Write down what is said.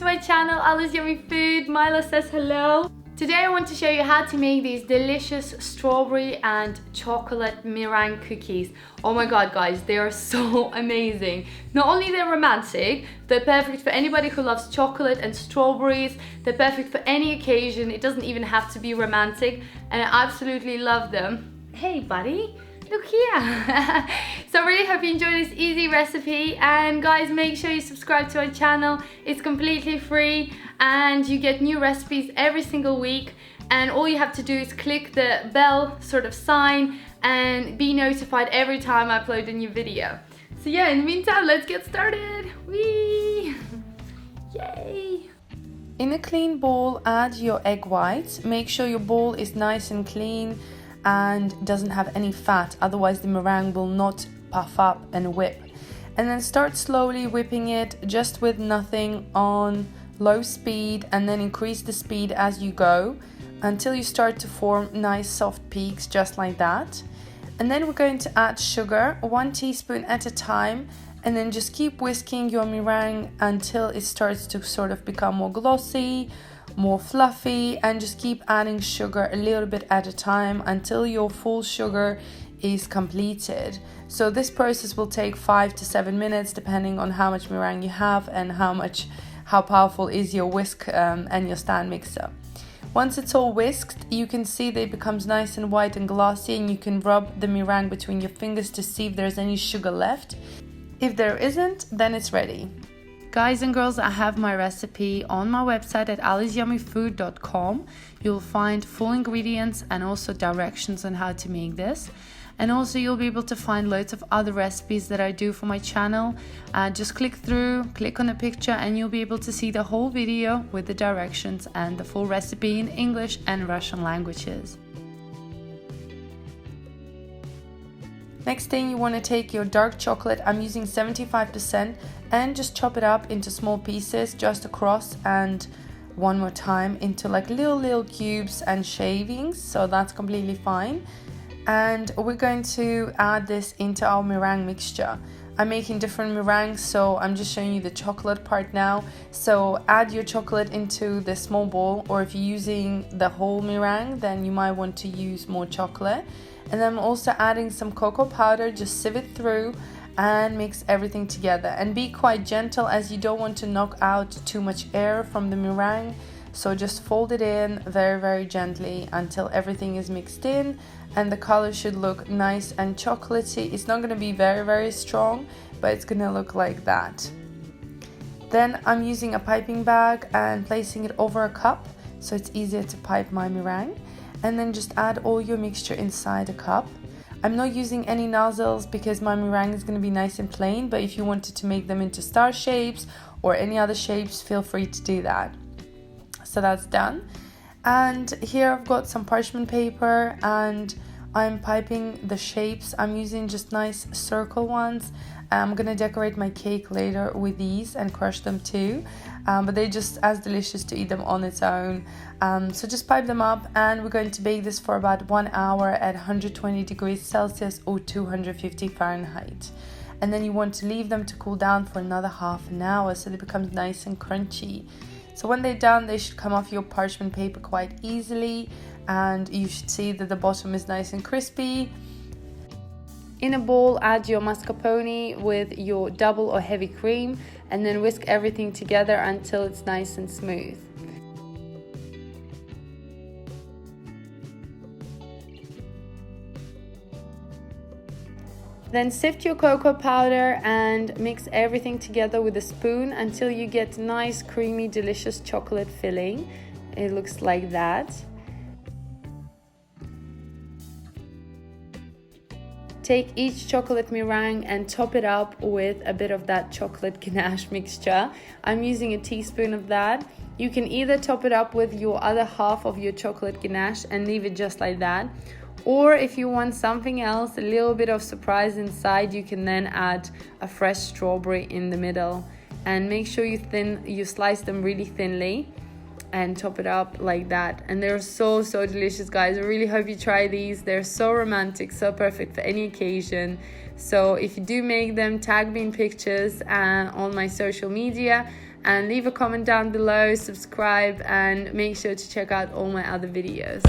to my channel, AllasYummyFood. Milo says hello. Today I want to show you how to make these delicious strawberry and chocolate meringue cookies. Oh my god guys, they are so amazing. Not only they're romantic, they're perfect for anybody who loves chocolate and strawberries. They're perfect for any occasion. It doesn't even have to be romantic, and I absolutely love them. Hey buddy, look here. So I really hope you enjoy this easy recipe, and guys, make sure you subscribe to our channel. It's completely free and you get new recipes every single week, and all you have to do is click the bell sort of sign and be notified every time I upload a new video. So yeah, in the meantime, let's get started. Whee! Yay! In a clean bowl, add your egg whites. Make sure your bowl is nice and clean and doesn't have any fat, otherwise the meringue will not puff up and whip. And then start slowly whipping it, just with nothing, on low speed, and then increase the speed as you go until you start to form nice soft peaks, just like that. And then we're going to add sugar, 1 teaspoon at a time, and then just keep whisking your meringue until it starts to sort of become more glossy, more fluffy, and just keep adding sugar a little bit at a time until your full sugar is completed. So this process will take 5 to 7 minutes depending on how much meringue you have and how powerful is your whisk and your stand mixer. Once it's all whisked, you can see that it becomes nice and white and glossy, and you can rub the meringue between your fingers to see if there's any sugar left. If there isn't, then it's ready. Guys and girls, I have my recipe on my website at AllasYummyFood.com. You'll find full ingredients and also directions on how to make this. And also you'll be able to find loads of other recipes that I do for my channel. Just click on a picture, and you'll be able to see the whole video with the directions and the full recipe in English and Russian languages. Next thing, you want to take your dark chocolate, I'm using 75%, and just chop it up into small pieces just across, and one more time into like little cubes and shavings, so that's completely fine. And we're going to add this into our meringue mixture. I'm making different meringues, so I'm just showing you the chocolate part now. So add your chocolate into the small bowl, or if you're using the whole meringue, then you might want to use more chocolate. And then I'm also adding some cocoa powder, just sieve it through and mix everything together. And be quite gentle, as you don't want to knock out too much air from the meringue. So just fold it in very gently until everything is mixed in, and the color should look nice and chocolatey. It's not going to be very strong, but it's going to look like that. Then I'm using a piping bag and placing it over a cup so it's easier to pipe my meringue. And then just add all your mixture inside a cup. I'm not using any nozzles because my meringue is going to be nice and plain, but if you wanted to make them into star shapes or any other shapes, feel free to do that. So that's done. And here I've got some parchment paper, and I'm piping the shapes. I'm using just nice circle ones. I'm gonna decorate my cake later with these and crush them too, but they're just as delicious to eat them on its own. So just pipe them up, and we're going to bake this for about 1 hour at 120 degrees Celsius or 250 Fahrenheit. And then you want to leave them to cool down for another half an hour so they become nice and crunchy. So when they're done, they should come off your parchment paper quite easily, and you should see that the bottom is nice and crispy. In a bowl, add your mascarpone with your double or heavy cream, and then whisk everything together until it's nice and smooth. Then sift your cocoa powder and mix everything together with a spoon until you get nice, creamy, delicious chocolate filling. It looks like that. Take each chocolate meringue and top it up with a bit of that chocolate ganache mixture. I'm using a teaspoon of that. You can either top it up with your other half of your chocolate ganache and leave it just like that, or if you want something else, a little bit of surprise inside, you can then add a fresh strawberry in the middle. And make sure you slice them really thinly. and top it up like that. And they're so delicious, guys. I really hope you try these. They're so romantic, so perfect for any occasion. So if you do make them, tag me in pictures on my social media, and leave a comment down below, subscribe, and make sure to check out all my other videos.